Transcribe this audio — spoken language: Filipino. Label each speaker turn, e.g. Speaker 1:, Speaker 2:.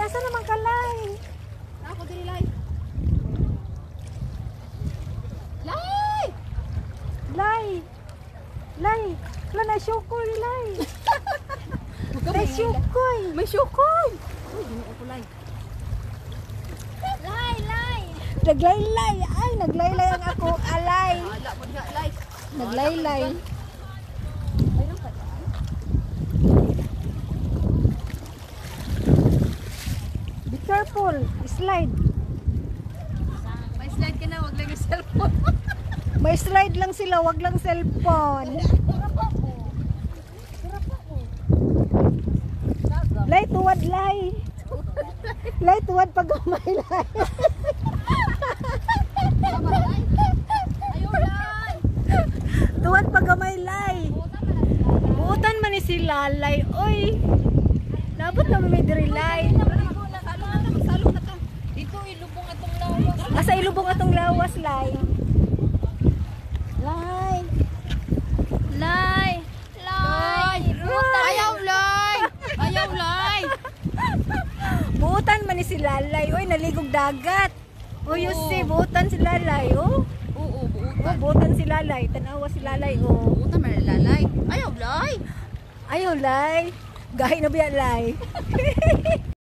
Speaker 1: Asa naman ka, Lay?
Speaker 2: Ako diri Lay. Lay!
Speaker 1: Lay! Lay! Wala na syukoy, Lay! May syukoy!
Speaker 2: May syukoy! Uy, dino ako Lay. Lay, Lay!
Speaker 1: Naglaylay! Ay, naglaylay ang ako, alay!
Speaker 2: Wala mo nga Lay.
Speaker 1: Naglaylay.
Speaker 2: Mayroon ka dyan?
Speaker 1: Be careful! Slide!
Speaker 2: May slide ka na, wag lang yung cellphone.
Speaker 1: May slide lang sila, wag lang cellphone.
Speaker 2: Sarap ako. Sarap ako. Daga.
Speaker 1: Lay, tuwad, Lay! Lay, tuwad pag gamay, Lay!
Speaker 2: Tama, Lay. Ayaw, Lay.
Speaker 1: Tuwad pag gamay, Lay! Buutan man ni sila, Lay! Oy! Nabot na may diri, Lay!
Speaker 2: Salong na to. Dito, ilubong atong lawas.
Speaker 1: Asa ilubong atong lawas, Lay? Lay!
Speaker 2: Lay! Lay! Ayaw, Lay! Ayaw, Lay!
Speaker 1: Buutan man ni sila, Lay! Oy, naligog dagat! Oh, you
Speaker 2: Oo.
Speaker 1: see, buutan sila, Lay! Oh!
Speaker 2: Oo,
Speaker 1: Oh,
Speaker 2: buutan.
Speaker 1: buutan sila, Lay! Tanawa sila, Lay! Oh!
Speaker 2: Buutan, malalay. Ayaw, Lay!
Speaker 1: Ayaw, Lay! Gahi na biya, Lay!